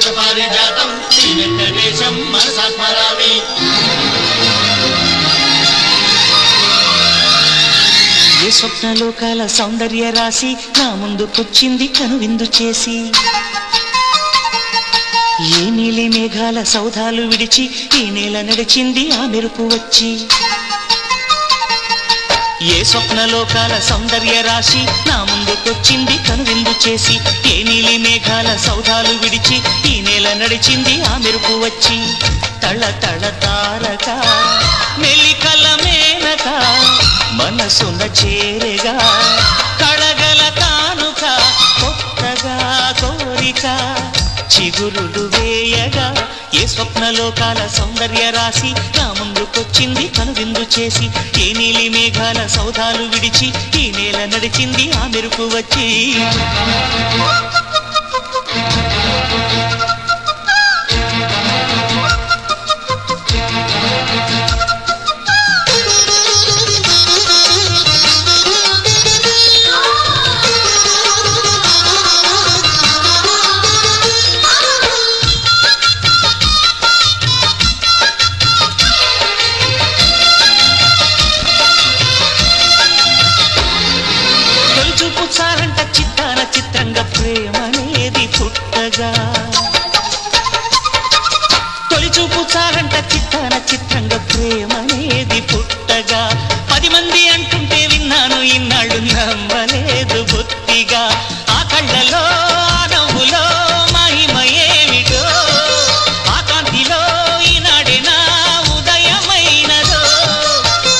పారిజాతం శ్రీ వెంకటేశం మనసా స్మరామి. ఏ స్వప్నలోకాల సౌందర్య రాశి నా ముందుకొచ్చింది కనువిందు చేసి, ఏ నీలి మేఘాల సౌధాలు విడిచి ఈ నేల నడిచింది ఆ మెరుపు వచ్చి. ఏ స్వప్నలోకాల సౌందర్య రాశి నా ముందుకొచ్చింది కనువిందు చేసి, ఏ నీలి మేఘాల సౌధాలు విడిచి ఈ నేల నడిచింది ఆ మెరుపు వచ్చి. తళ తళ తారక మెలికల మేనక మనసున చేరగా కళగల కానుక కొత్తగా కోరిక చిగురులు వేయగా. ఏ స్వప్నలోకాల సౌందర్య రాశి నా ముందుకొచ్చింది కనువిందు చేసి, ఏ నీలి మేఘాల సౌధాలు విడిచి ఈ నేల నడిచింది ఆ మెరుపు వచ్చి. చూపుచారంట చిత్తాన చిత్రంగా ప్రేమనేది పుట్టగా, తొలి చూపుచారంట చిత్తాన చిత్రంగా ప్రేమనేది పుట్టగా. 10 మంది అంటుంటే విన్నాను ఇన్నాళ్ళు నమ్మలేదు బొత్తిగా. ఆ కళ్ళలో ఆ నవ్వులో మహిమ ఏమిటో, ఆ కాంతిలో ఈనాడే నా ఉదయమైనదో.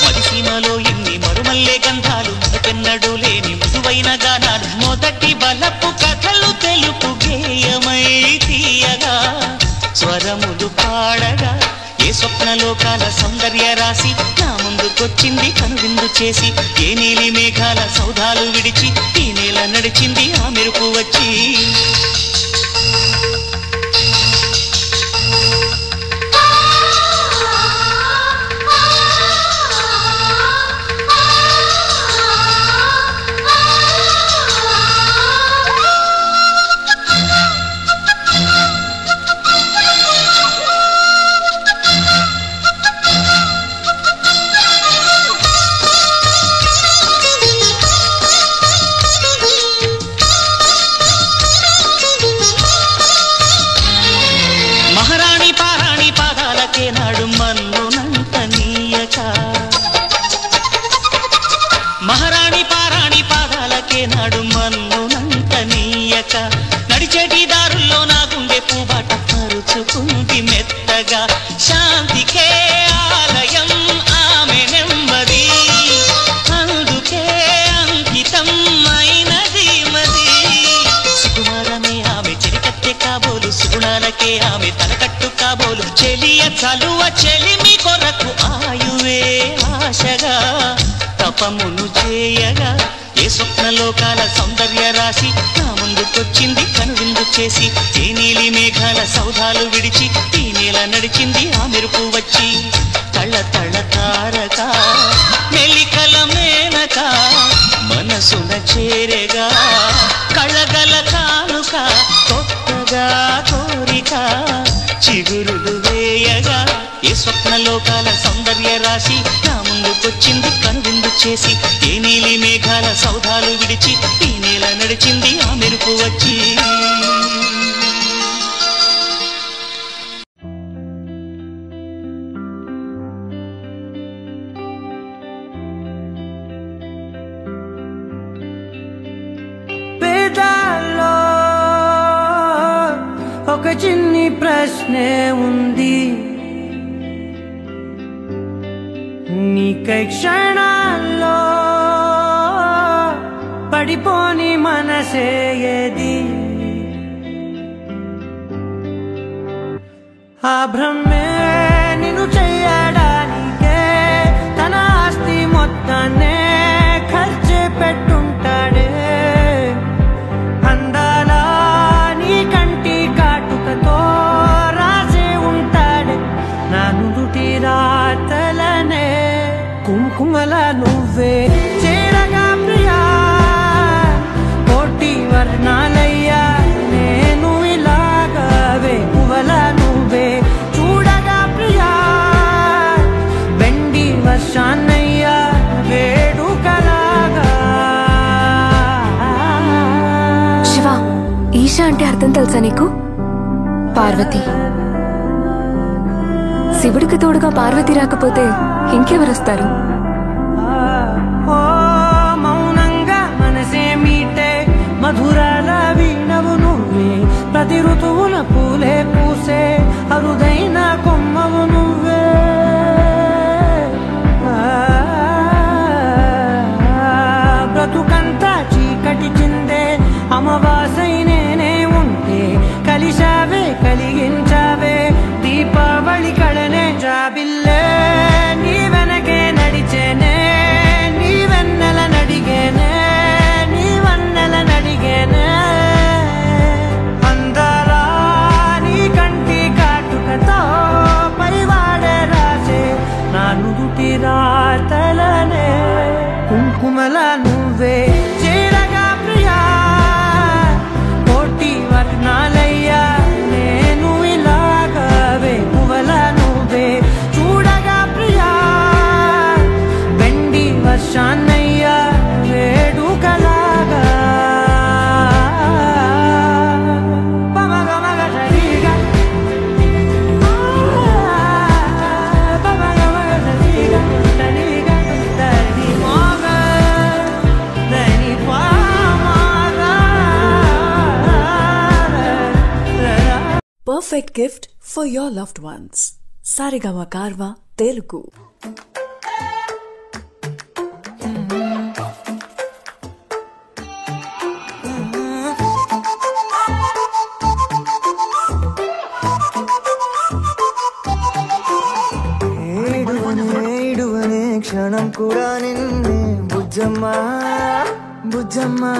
మదిసీమలో ఎన్ని మరుమల్లే గంధాలు పెన్నడు లేని మృదువైన గానాలు, మొదటి బలపు కథలు తెలుపు గేయమై తీయగా స్వరములు పాడగా. ఏ స్వప్నలోకాల సౌందర్య రాశి నా ముందుకొచ్చింది కనువిందు చేసి, ఏ నీలి మేఘాల సౌధాలు విడిచి ఈ నేల నడిచింది ఆ మెరుపు వచ్చి. మహారాణి పారాణి పాదాలకే నాడు మన్నునంత నీయక, మహారాణి పారాణి పాదాలకే నాడు మన్నునంత నీయక. నడిచేటి దారుల్లో నా గుండె పూబాట పరుచుకుంది మెత్తగా. శాంతికే ఆలయం ఆమె నెమ్మది, అందుకే అంకితం అయినది మది. సుకుమారమే ఆమె చెరికత్తె కాబోలు, సుగుణాలకే ఆమె తలకట్టు కాబోలు. చెలియ చలువ చెలిమి కొరకు ఆయువే ఆశగా తపమును చేయగా. ఏ స్వప్నలోకాల సౌందర్య రాశి నా ముందుకొచ్చింది కనువిందు చేసి, ఏ నీలి మేఘాల సౌధాలు విడిచి ఈ నేల నడిచింది ఆ మెరుపు వచ్చి. తళ తళ తారక మెలికల మేనక మనసున చేరగా కళగల కానుక కొత్తగా కోరిక చిగురులు వేయగా. ఏ స్వప్నలోకాల సౌందర్య రాశి నా ముందుకొచ్చింది కనువిందు చేసి, ఏ నీలి మేఘాల సౌధాలు విడిచి ఈ నేల నడిచింది ఆ మెరుపు వచ్చి. పేదాల్లో ఒక చిన్ని ప్రశ్నే ఉంది, నీకై క్షణాల్లో పడిపోని మనసే ఏది. ఆ భ్రమే నిన్ను చెయ్యడానికే తన ఆస్తి మొత్తాన్నే ఖర్చు పెట్టుంటాడే. అందాల నీ కంటి కాటుకతో రాసే ఉంటాడే నా నుదుటి రాతలనే. కుంకుమల నువ్వే చేరగా ప్రియా, కోటి వర్ణాలయ్యా నేను ఇలాగ అంటే అర్థం తెలుసా నీకు? పార్వతి. శివుడికి తోడుగా పార్వతి రాకపోతే ఇంకెవరొస్తారు? మౌనంగా మనసే మీటే మధురాల వీణవు నువ్వే, ప్రతి ఋతువుల పూలే పూసే అరుదైన కొమ్మవు నువ్వే. బ్రతుకంతా చీకటి చిందే అమవాసై నేనే ఉంటే, కలిశావే కలిగించావే దీపావళి కళనే జాబిల్లే. నీ వెనకే నడిచేనే, నీ వెన్నెల నడిగేనే, నీ వన్నెల నడిగేనే. అందాలా నీ కంటి కాటుకతో పైవాడే రాసే నా నుదుటి రాతలనే. కుంకుమల నువ్వే చేరగా ప్రియా, కోటి వర్ణాలయ్యా నేను ఇలాగా. వేకువల నువ్వే చూడగా ప్రియా, వెండి వర్షాన్నయ్యా వేడుకలాగా. పమగమగ సరిగా పమగమగ సరిగా సరిగా దని మోగ దని పామగ. Perfect gift for your loved ones. Sarigama Karva Telugu. ఇడువనే క్షణం కూడా నిన్నే బుజ్జమ్మా బుజ్జమ్మా.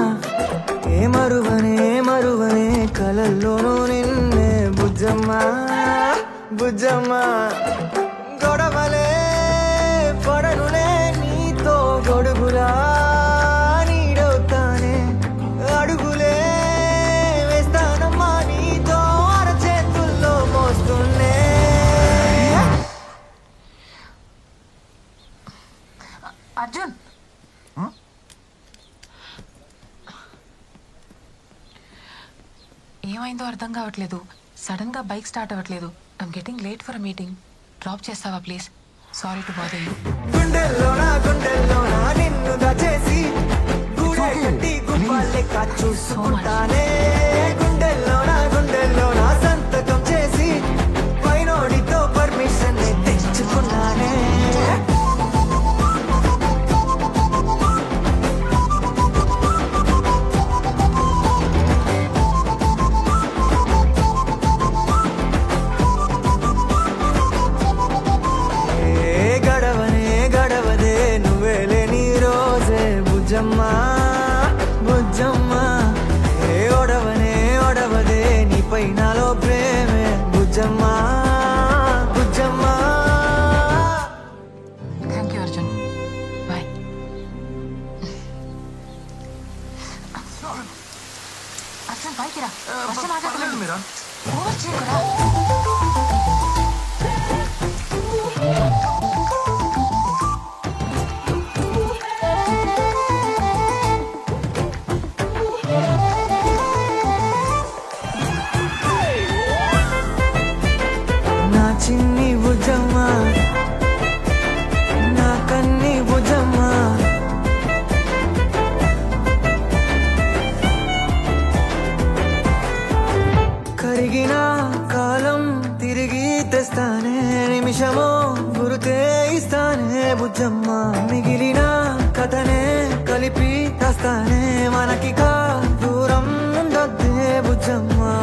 ఏ మరువనే కలల్లోనూ నిన్నే బుజ్జమ్మా బుజ్జమ్మా. గొడవలే పడనులే నీతో గొడుగులా నీడవుతానే, అడుగులే వేస్తానమ్మా నీతో అరచేతుల్లో మోస్తున్నే. అర్జున్, ఏమైందో అర్థం కావట్లేదు. సడన్ గా బైక్ స్టార్ట్ అవ్వట్లేదు. I'm getting late for meeting. Drop చేస్తావా please? Sorry to bother you. గుండెల్లోనా నిన్ను దాచేసి గూడే కట్టి గువ్వాలెక్క చూసుకుంటానే. గుండెల్లోనా సంతకం చేసి పైనోడితో పర్మిషన్ తెచ్చుకున్నానే. గడవదే నువ్వే లేని రోజే బుజ్జమ్మా బుజ్జమ్మా. ఒడవదే నీపై నాలో ప్రేమే Bujjamma Bujjamma. Thank you Arjun, bye. Arjun పైకి రా. వర్షం ఆగట్లేదు. ఓవర్ చేయకురా. నా చిన్ని బుజ్జమ్మా, నా కన్ని బుజ్జమ్మా. కరిగిన కాలం తిరిగి తెస్తానే, నిమిషమో గురుతే ఇస్తానే బుజ్జమ్మా. మిగిలిన కథనే కలిపి రాస్తానే, మనకిక దూరం ఉండొద్దే బుజ్జమ్మా.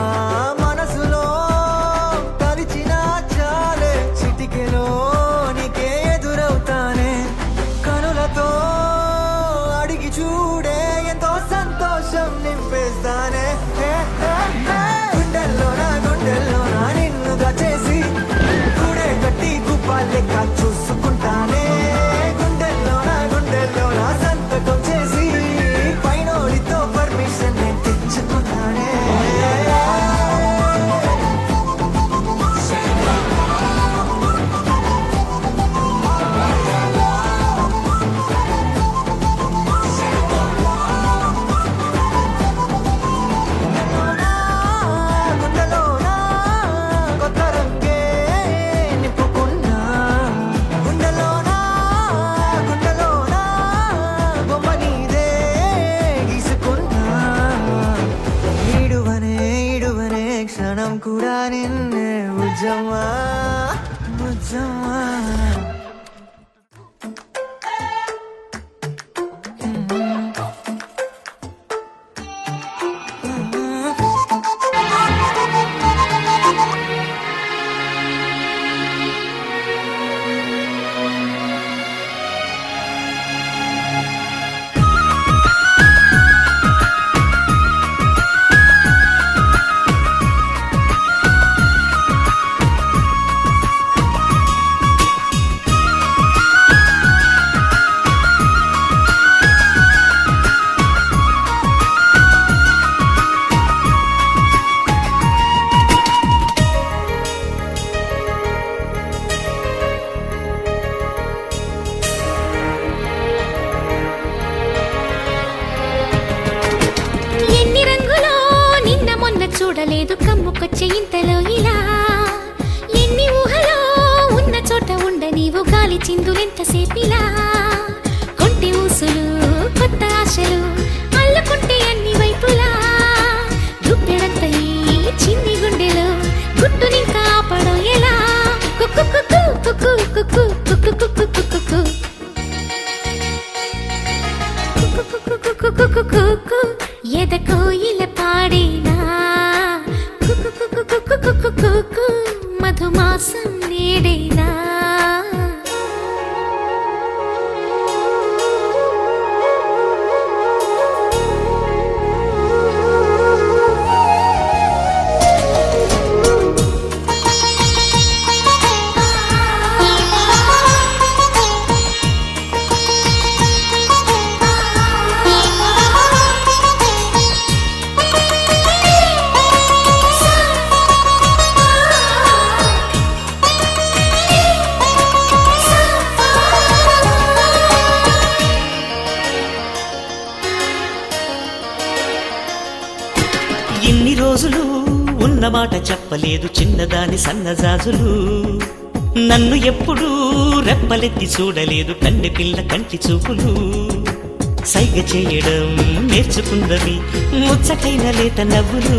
మనసులో తలిచిన చాలే చిటికెలో నీకే ఎదురవుతానే. కనులతో అడిగి చూడే ఎంతో సంతోషం నింపేస్తానే. గుండెల్లోనా నిన్ను దాచేసి గూడే కట్టి గువ్వాలెక్క చూసుకుంటానే. గుండెల్లోనా సంతకం చేసి పైనోడితో పర్మిషన్ చూడలేదు కమ్ముకొచ్చే ఇంతలో ఇలా ఎన్ని ఊహలో ఉన్న చోట ఉండ నీవు గాలి చిందులెంతసేపిలా కొంటి ఊసులు కొత్త ఆశలు అల్లుకుంటే అన్ని వైపులా గుప్పెడంత ఈ చిన్ని గుండెలో గుట్టునింకా ఆపడం ఎలా కుక్కు కుక్కు కుక్కు కుక్కు కుక్కు కుక్కు కుక్కు కుక్కు ఎద కోయిల పాడేనా కుక్కు కుక్కు కుక్కు కుక్కు కుక్కు మధుమాసం నేడేనా ఇన్ని రోజులు ఉన్నమాట చెప్పలేదు చిన్నదాని సన్నజాజులు నన్ను ఎప్పుడూ రెప్పలెత్తి చూడలేదు కన్నె పిల్ల కంటి చూపులు సైగ చేయడం నేర్చుకుందవి ముచ్చటైన లేత నవ్వులు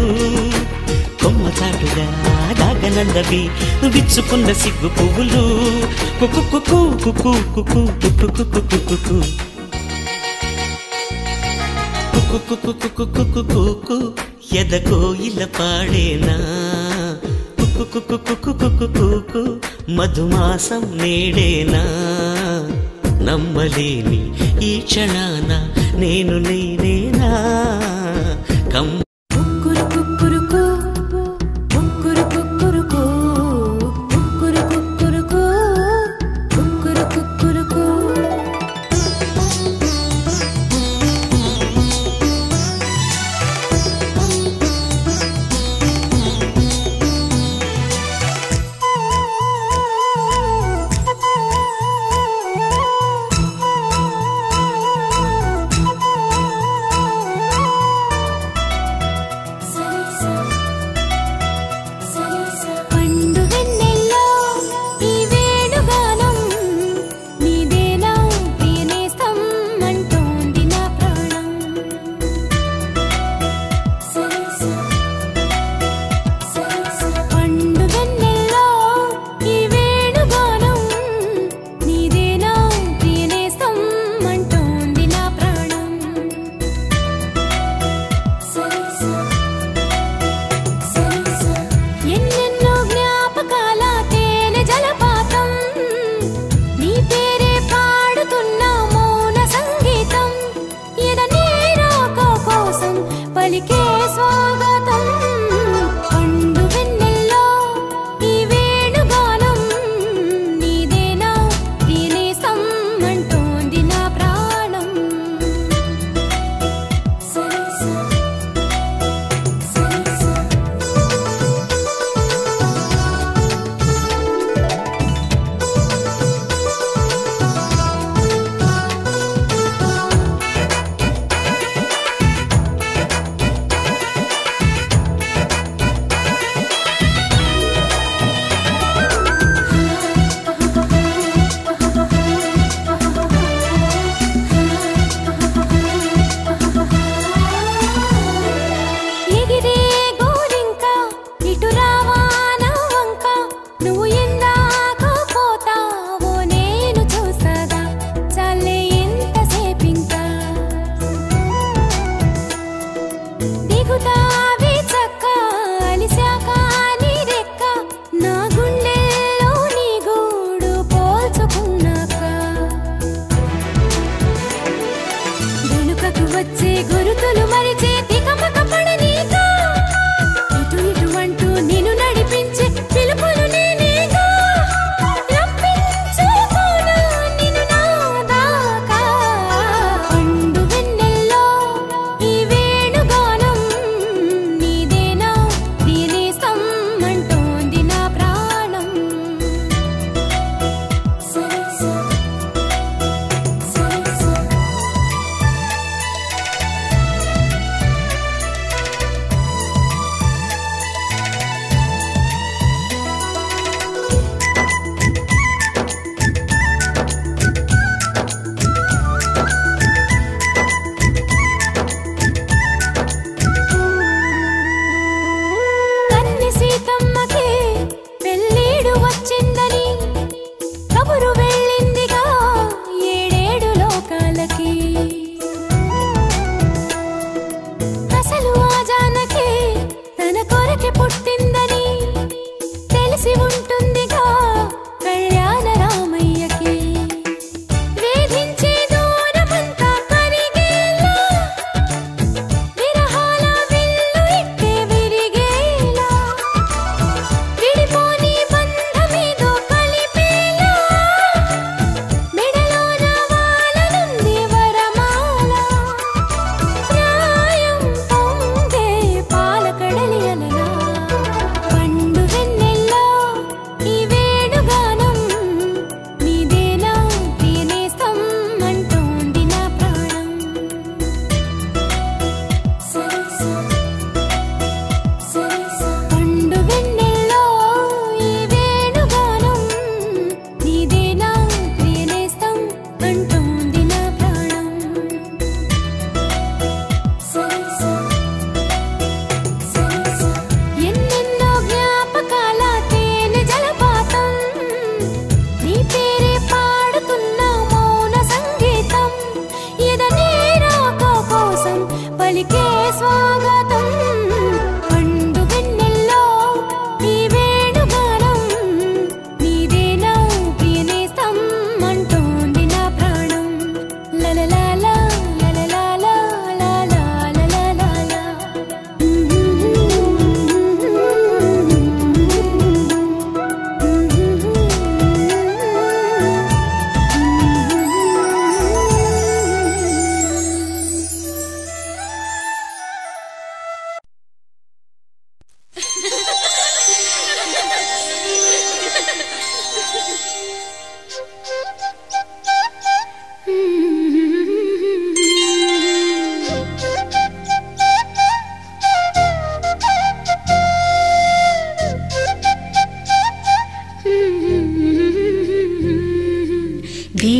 కొమ్మ చాటుగా దాగనందవి విచ్చుకున్న సిగ్గు పువ్వులు కుక్కు కుక్కు కుక్కు కుక్కు కుక్కు కుక్కు కుక్కు కుక్కు కుక్కు కుక్కు కుక్కు ఎద కోయిల పాడేనా కుక్కు కుక్కు కుక్కు కుక్కు కుక్కు మధుమాసం నేడేనా నమ్మలేని ఈ క్షణాన నేను నేనేనా కమ్మ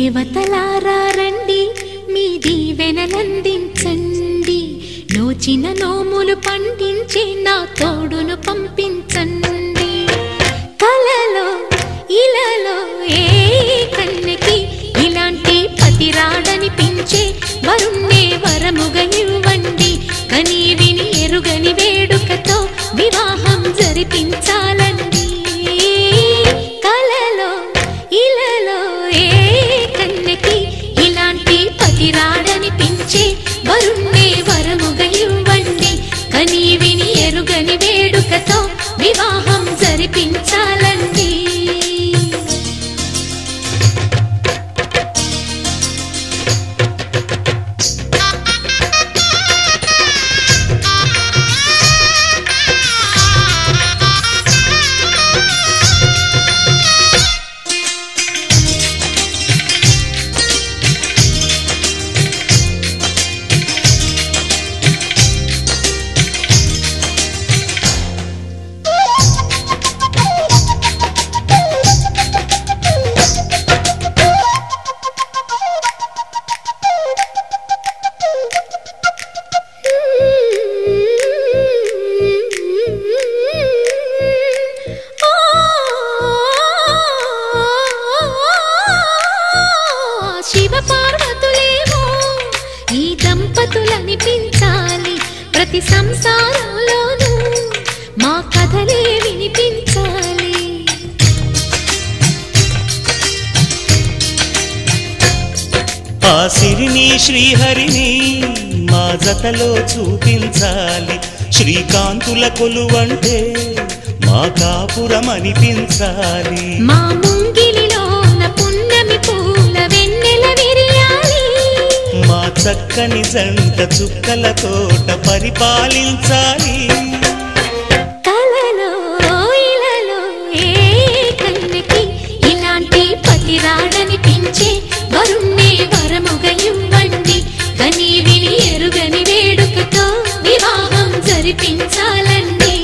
దేవతలారా రండి మీ దీవెనలందించండి నోచిన నోములు పండించే నా తోడును పంపించండి కలలో ఇలలో ఏ కన్నెకి ఇలాంటి పతి రాడనిపించే వరుణ్ణే వరముగా ఇవ్వండి కని విని ఎరుగని వేడుకతో వివాహం జరిపించాలండి కలలో ఇలలో ఏ కన్నెకి ఇలాంటి పతి రాడనిపించే వరుణ్ణే వరముగా ఇవ్వండి కని విని ఎరుగని వేడుకతో వివాహం జరిపించాలండి ప్రతి సంసారంలోనూ మా కథలే వినిపించాలి ఆ సిరిని శ్రీహరిని మా జతలో చూపించాలి శ్రీకాంతుల కొలువంటే మా కాపురం అనిపించాలి మా ముంగిలిలోన పున్నమి పూల వెన్నెల విరియాలి మా చక్కని జంట చుక్కల తోట పరిపాలించాలి కలలో ఇలలో ఏ కన్నెకి ఇలాంటి పతి రాడనిపించే వరుణ్ణే వరముగా ఇవ్వండి కని విని ఎరుగని వేడుకతో వివాహం జరిపించాలండి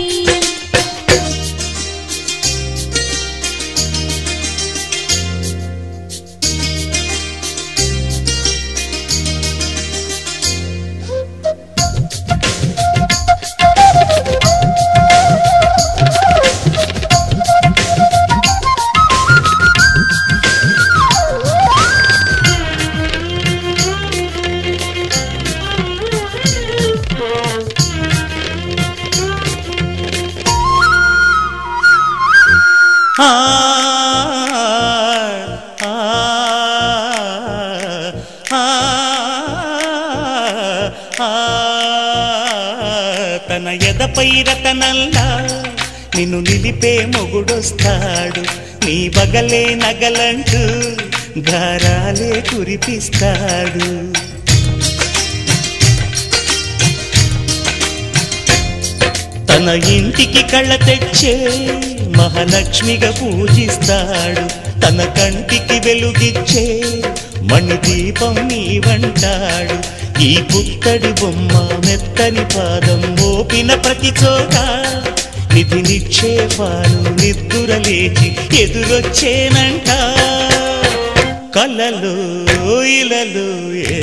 తన ఎదపై రతనల్లా నిన్ను నిలిపే మొగుడొస్తాడు నీ బగలే నగలంటూ గారాలే కురిపిస్తాడు తన ఇంటికి కళ్ళ తెచ్చే మహాలక్ష్మిగా పూజిస్తాడు తన కంటికి వెలుగిచ్చే మణిదీపం నీవంటాడు ఈ పుత్తడి బొమ్మ మెత్తని పాదం మోపిన ప్రతి చోట నిధి నిక్షేపాలు నిద్దుర లేచి ఎదురొచ్చేనంట కలలో ఇలలో ఏ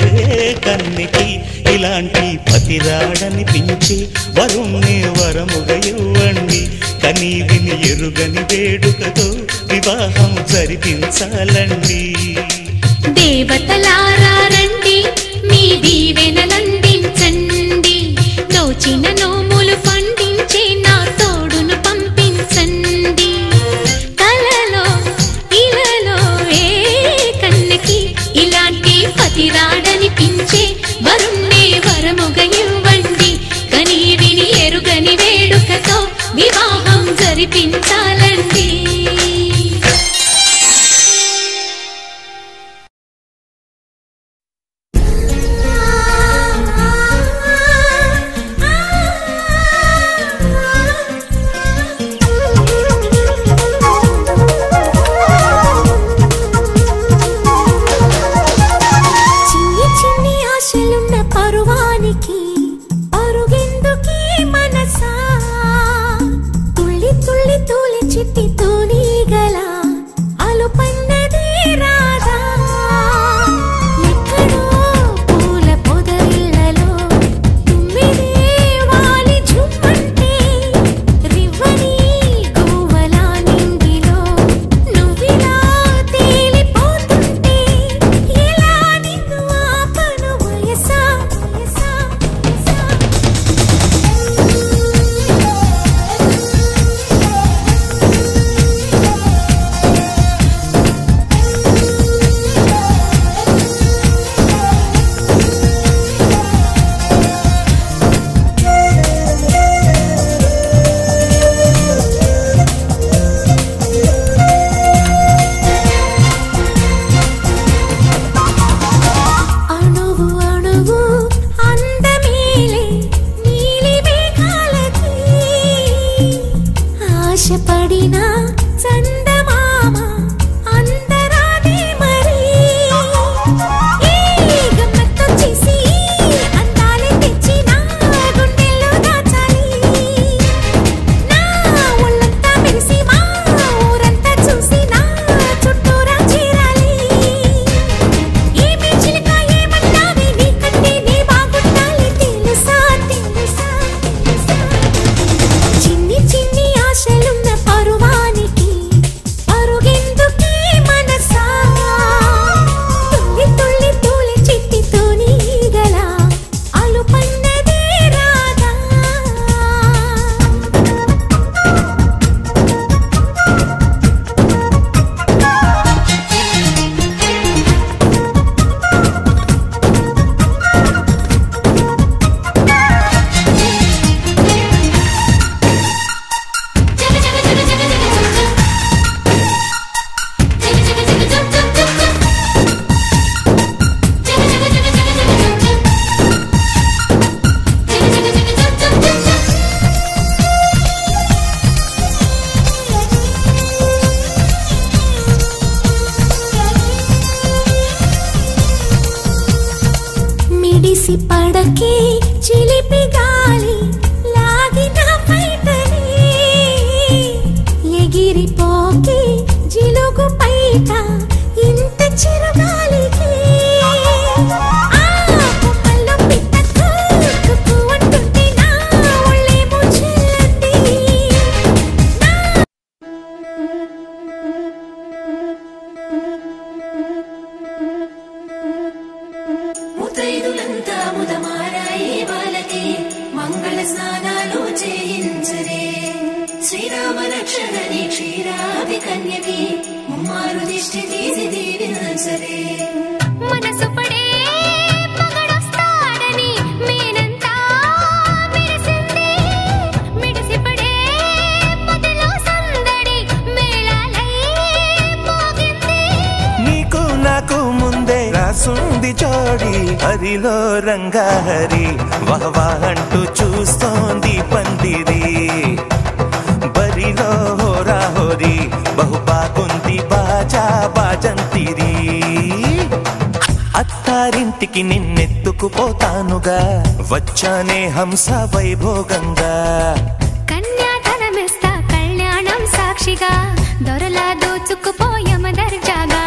కన్నికి ఇలాంటి పతిరాడనిపించి వరుణ్ణే వరముగా ఇవ్వండి కని విని ఎరుగని వేడుకతో వివాహం జరిపించాలండి దేవతలారా రండి మీ దీవెనలందించండి దోచిన నోములు పండించే నా తోడును పంపించండి కలలో ఇలలో ఏ కన్నెకి ఇలాంటి పతి రాడనిపించే వరుణ్ణే వరముగా ఇవ్వండి కని విని ఎరుగని వేడుకతో వివాహం జరిపించాలండి చిన్న ఎడిసి పడకే చిలిపి గాలి లాగిన పైటని ఎగిరిపోకే జిలుగు పైట ఇంత చిరుగాలికి ముతైదులంతా ముదమారాయి బాలకి మంగళ స్నానాలు చేయించరే శ్రీరామ రక్షణని క్షీరాది కన్యకి ముమ్మారు దిష్టి తీసి దీవించరే మనసు పడే మగడొస్తాడని మేనంతా మెరిసింది మిడిసి పడే పొదలో సందడి మేళాలై మోగింది నీకు నాకు ముందే రాసుంది జోడి హరిలో రంగా హరి వహవా అంటూ చూస్తోంది పందిరి బరిలో హోరా హోరి బహు బాగుంది బాజా బాజంతిరి అత్తారింటికి నిన్నెత్తుకుపోతానుగా వచ్చానే హంస వైభోగంగా కన్యాధనమిస్తా కళ్యాణం సాక్షిగా దొరలా దోచుకుపోయమ దర్జాగా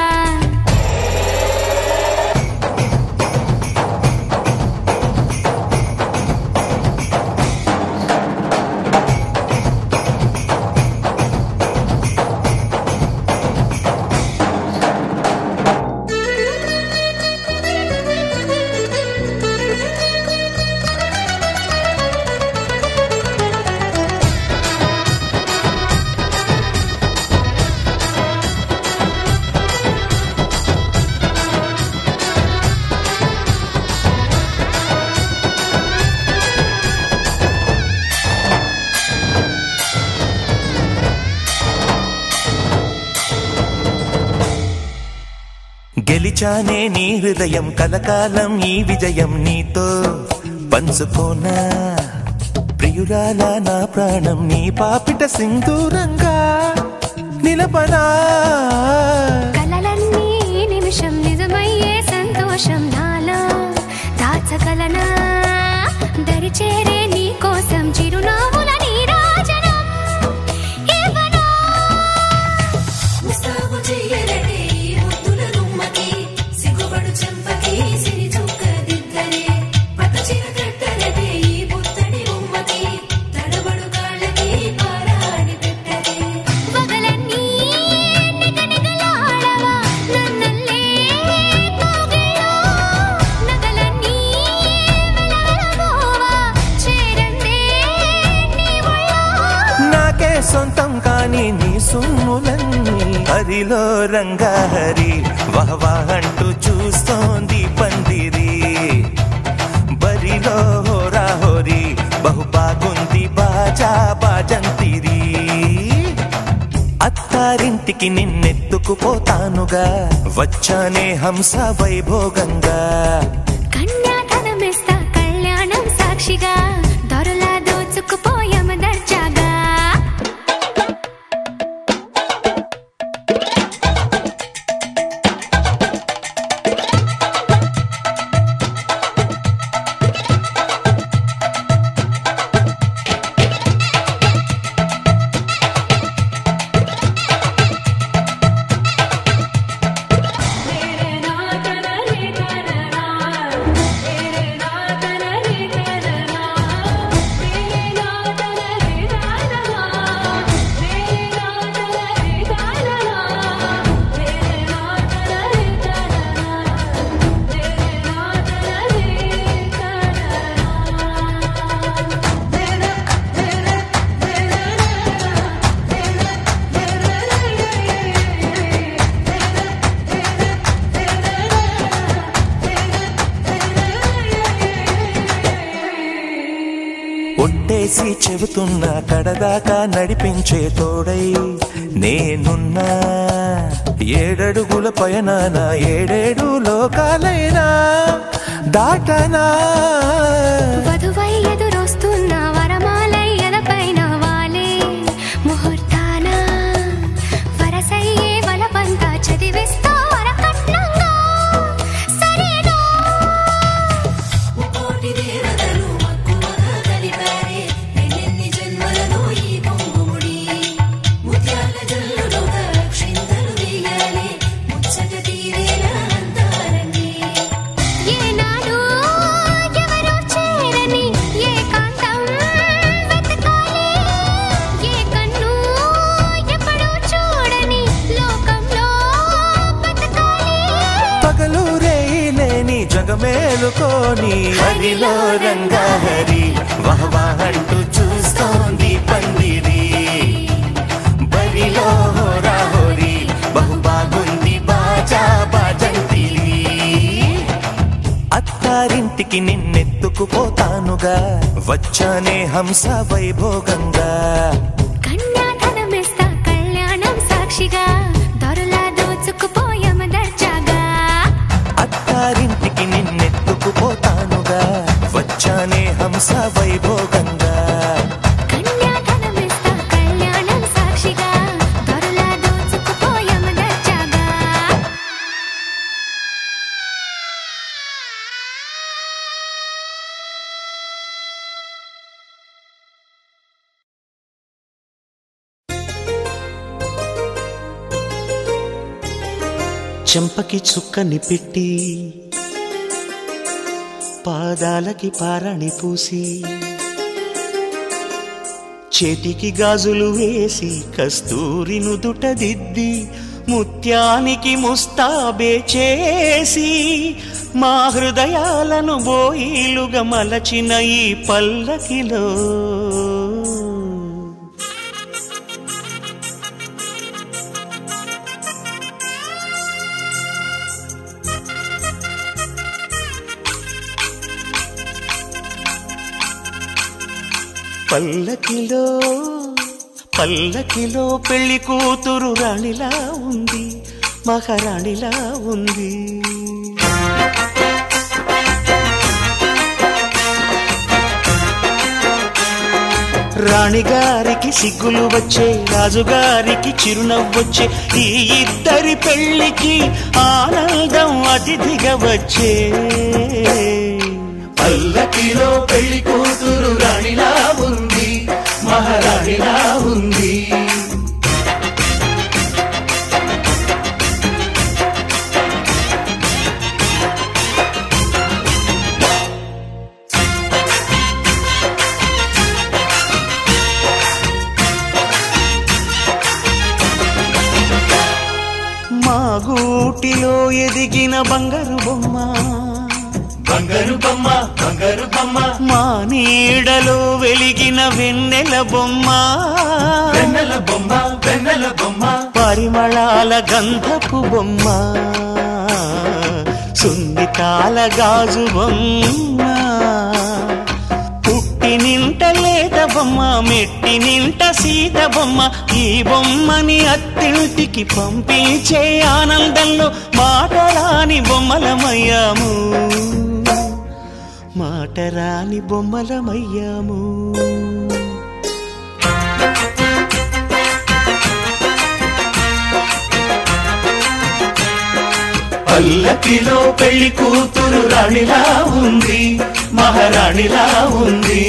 గెలిచానే నీ హృదయం కలకాలం ఈ విజయం నీతో పంచుకోనా ప్రియురాలా నా ప్రాణం నీ పాపిట సింధూరంగా నిలపనా కలలన్నీ నిమిషం నిజమయ్యే సంతోషం నాలో దాచగలనా దరిచేరే నీ కోసం చిరునవ్వుల నీరాజనం ఇవ్వనా ముస్తాబు చెయ్యరటే ఈ ముద్దుల గుమ్మకి సిగ్గుబడు చెంపకి సిరి చుక్క దిద్దరే పట్టు చీర కట్టరటే ఈ పుత్తడి గుమ్మకి తడబడు కాళ్ళకి పారాడి పెట్టరే పగలన్నీ నిగనిగలాడవా నన్నల్లే కోగిలో నగలన్నీ వెలవెలబోవా చేరందే నీ ఒళ్ళో నాకే సొంతం కాని నీ సుమ్ములన్నీ హరిలో రంగా హరి వహవా అంటూ చూస్తోంది పందిరి బరిలో హోరా హోరి బహు బాగుంది బాజా బాజంతిరి అత్తారింటికి నిన్నెత్తుకుపోతానుగా వచ్చానే హంస వైభోగంగా కన్యాధనమిస్తా కళ్యాణం సాక్షిగా దొరలా దోచుకుపోయమ దర్జాగా ఒట్టేసి చెబుతున్నా కడదాకా నడిపించే తోడై నేనున్నా ఏడడుగుల పయనాన ఏడేడు లోకాలైనా దాటనా వధువై ఎదురొస్తున్న వరమాలయ్యలపైన వాలే ముహూర్తాన వరసయ్యే వలపంతా చదివిస్తా వరకట్నంగా సరేనా జగమేలుకోని హరిలో రంగహరి వహవాహంటూ చూస్తోంది పందిరి బరిలో హోరాహోరి బహు బాగుంది బాజా బాజంతిరి అత్తారింటికి నిన్నెత్తుకుపోతానుగా వచ్చానే హంస వైభోగంగా కన్యాధనమిస్తా కళ్యాణం సాక్షిగా దొరలా దోచుకుపోయామ దర్జాగా అత్తారింటికి నిన్నెత్తుకుపోతానుగా వచ్చానే హంస వైభోగంగా కన్యాధనమిస్తా కళ్యాణం సాక్షిగా దొరలా దోచుకుపోయామ దర్జాగా చెంపకి చుక్కని పెట్టి పాదాలకి పారాణి పూసి చేతికి గాజులు వేసి కస్తూరి నుదుట దిద్ది ముత్యానికి ముస్తాబే చేసి మా హృదయాలను బోయిలుగా మలచిన ఈ పల్లకిలో పల్లకిలో పల్లకిలో పెళ్లి కూతురు రాణిలా ఉంది మహారాణిలా ఉంది రాణిగారికి సిగ్గులు వచ్చే రాజుగారికి చిరునవ్వొచ్చే ఈ ఇద్దరి పెళ్లికి ఆనందం అతిథిగా వచ్చే పల్లకిలో పెళ్లి కూతురు రాణిలా ఉంది మహారాణిలా ఉంది మా గూటిలో ఎదిగిన బంగారు బొమ్మ బంగారు బొమ్మ బంగారు బొమ్మ మా నీడలో వెలిగిన వెన్నెల బొమ్మ వెన్నెల బొమ్మ వెన్నెల బొమ్మ పరిమళాల గంధపు బొమ్మ సున్నితాల గాజు బొమ్మ పుట్టి నింట లేత బొమ్మ మెట్టి నింట సీత బొమ్మ ఈ బొమ్మని అత్తింటికి పంపించే ఆనందంలో మాటరాని బొమ్మలమయ్యాము మాటరాని బొమ్మలమయ్యాము పల్లకిలో పెళ్లి కూతురు రాణిలా ఉంది మహారాణిలా ఉంది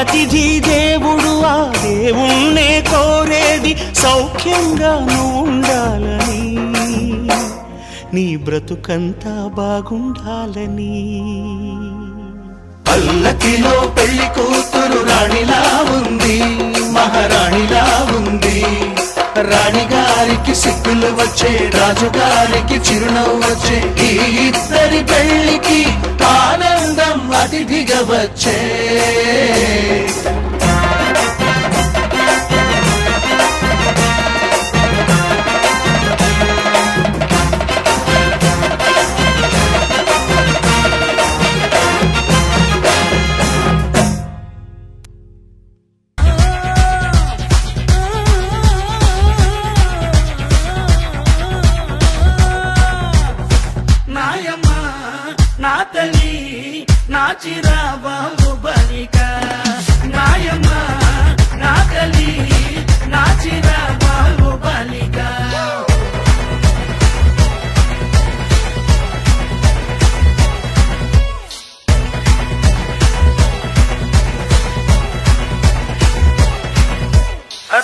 అతిథి దేవుడు ఆ దేవుణ్ణే కోరేది సౌఖ్యంగా ఉండాలని నీ బ్రతుకంతా బాగుండాలని పల్లకిలో పెళ్లి కూతురు రాణిలా ఉంది మహారాణిలా ఉంది రాణిగారికి సిగ్గులు వచ్చే రాజుగారికి చిరునవ్వు వచ్చే ఈ ఇద్దరి పెళ్లికి ఆనందం అతిథిగా వచ్చే తల్లి నా చిరా బాహుబలిక నాయమ్మ నా తల్లి నా చిరా బాహుబలిక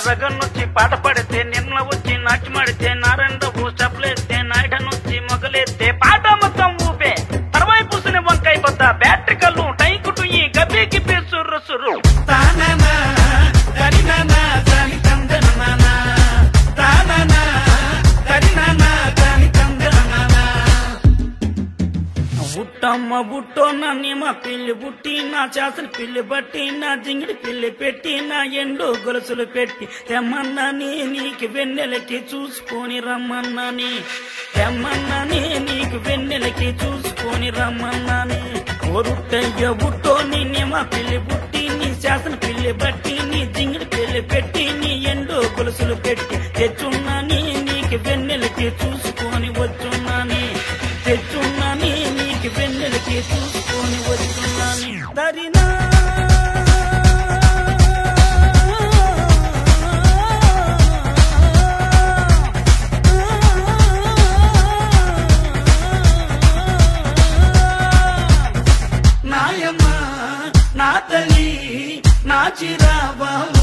రగన్నొచ్చి పాట పడితే నిన్న వచ్చి నాటి మాడితే నారాయణరావు చప్పలేస్తే నాయుడనొచ్చి మొగలేస్తే పాట మొత్తం ఊపే తర్వాయి పూసిన వంకాయ బద్ద బ్యాటరీ కళ్ళు టైకుటు ఈ గబ్బే గిబ్బే సుర్రు సుర్రు బుట్టమ్మ బుట్టో నన్ను మా పిల్లి బుట్టి నా చేసలు పిల్లి బట్టి నా జింగిడి పిల్లి పెట్టి నా ఎండు గొలుసులు పెట్టి తెమ్మన్నాని నీకు వెన్నెలకి చూసుకొని రమ్మన్నాని తెమ్మన్నాని నీకు వెన్నెలకి చూసుకొని రమ్మన్నాని ఒరుట్టయ్య బుట్టో నిన్నే మా పిల్లి బుట్టి నీ చేసల పిల్లి బట్టి నీ జింగిడి పిల్లి పెట్టి నీ ఎండు గొలుసులు పెట్టి తెచ్చున్నాని నీకు వెన్నెలకి చూసుకొని వచ్చున్నాని తెచ్చున్నాని నీకు వెన్నెలకి చూసుకొని వస్తున్నాను దరినా నాయమ్మ నా తల్లి నా చిరా బావ